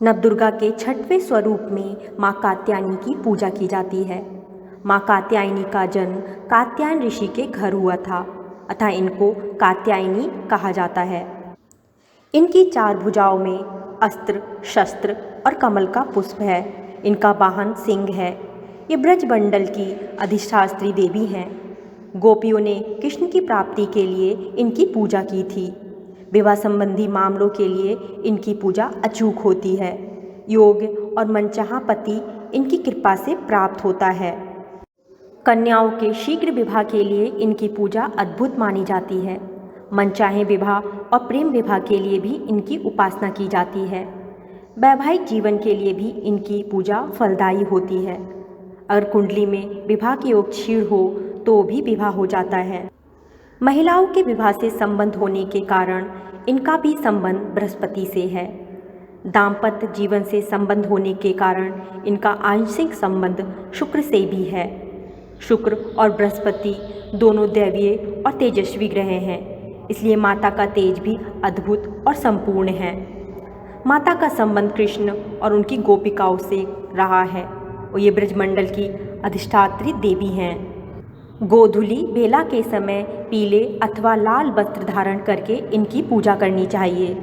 नवदुर्गा के छठवें स्वरूप में माँ कात्यायनी की पूजा की जाती है। माँ कात्यायनी का जन्म कात्यायन ऋषि के घर हुआ था, अतः इनको कात्यायनी कहा जाता है। इनकी 4 भुजाओं में अस्त्र, शस्त्र और कमल का पुष्प है। इनका वाहन सिंह है। ये ब्रजमंडल की अधिष्ठात्री देवी हैं। गोपियों ने कृष्ण की प्राप्ति के लिए इनकी पूजा की थी। विवाह संबंधी मामलों के लिए इनकी पूजा अचूक होती है। योग्य और मनचाहा पति इनकी कृपा से प्राप्त होता है। कन्याओं के शीघ्र विवाह के लिए इनकी पूजा अद्भुत मानी जाती है। मनचाहे विवाह और प्रेम विवाह के लिए भी इनकी उपासना की जाती है। वैवाहिक जीवन के लिए भी इनकी पूजा फलदायी होती है। अगर कुंडली में विवाह के योग क्षीण हो तो भी विवाह हो जाता है। महिलाओं के विवाह से संबंध होने के कारण इनका भी संबंध बृहस्पति से है। दाम्पत्य जीवन से संबंध होने के कारण इनका आंशिक संबंध शुक्र से भी है। शुक्र और बृहस्पति दोनों दैवीय और तेजस्वी ग्रह हैं, इसलिए माता का तेज भी अद्भुत और संपूर्ण है। माता का संबंध कृष्ण और उनकी गोपिकाओं से रहा है और ये ब्रजमंडल की अधिष्ठात्री देवी हैं। गोधूलि बेला के समय पीले अथवा लाल वस्त्र धारण करके इनकी पूजा करनी चाहिए।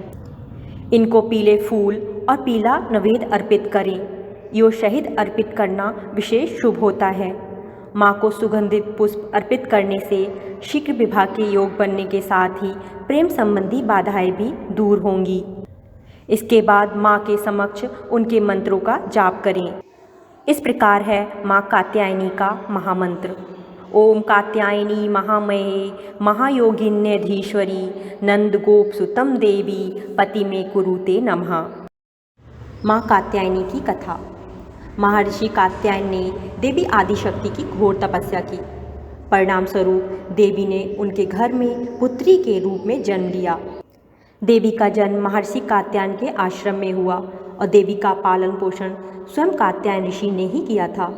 इनको पीले फूल और पीला नैवेद्य अर्पित करें। यो शहीद अर्पित करना विशेष शुभ होता है। माँ को सुगंधित पुष्प अर्पित करने से शीघ्र विवाह के योग बनने के साथ ही प्रेम संबंधी बाधाएं भी दूर होंगी। इसके बाद माँ के समक्ष उनके मंत्रों का जाप करें। इस प्रकार है माँ कात्यायनी का महामंत्र। ओम कात्यायनी महामये महायोगिन्यधीश्वरी नंद गोप सुतम देवी पति में कुरुते नमः। माँ कात्यायनी की कथा। महर्षि कात्यायन ने देवी आदिशक्ति की घोर तपस्या की। परिणाम स्वरूप देवी ने उनके घर में पुत्री के रूप में जन्म लिया। देवी का जन्म महर्षि कात्यायन के आश्रम में हुआ और देवी का पालन पोषण स्वयं कात्यायन ऋषि ने ही किया था।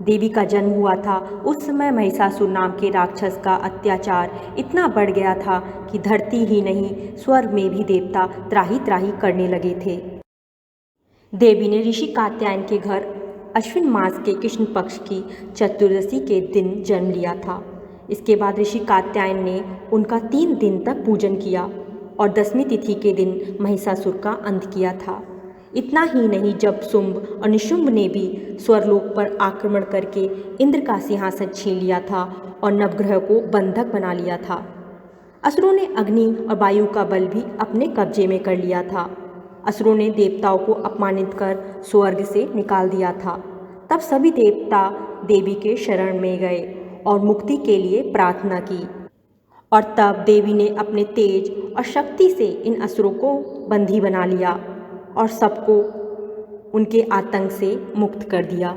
देवी का जन्म हुआ था उस समय महिषासुर नाम के राक्षस का अत्याचार इतना बढ़ गया था कि धरती ही नहीं स्वर्ग में भी देवता त्राही त्राही करने लगे थे। देवी ने ऋषि कात्यायन के घर अश्विन मास के कृष्ण पक्ष की चतुर्दशी के दिन जन्म लिया था। इसके बाद ऋषि कात्यायन ने उनका 3 दिन तक पूजन किया और 10वीं तिथि के दिन महिषासुर का अंत किया था। इतना ही नहीं, जब शुंभ और निशुंभ ने भी स्वर्गलोक पर आक्रमण करके इंद्र का सिंहासन छीन लिया था और नवग्रह को बंधक बना लिया था। असुरों ने अग्नि और वायु का बल भी अपने कब्जे में कर लिया था। असुरों ने देवताओं को अपमानित कर स्वर्ग से निकाल दिया था। तब सभी देवता देवी के शरण में गए और मुक्ति के लिए प्रार्थना की और तब देवी ने अपने तेज और शक्ति से इन असुरों को बंदी बना लिया और सबको उनके आतंक से मुक्त कर दिया।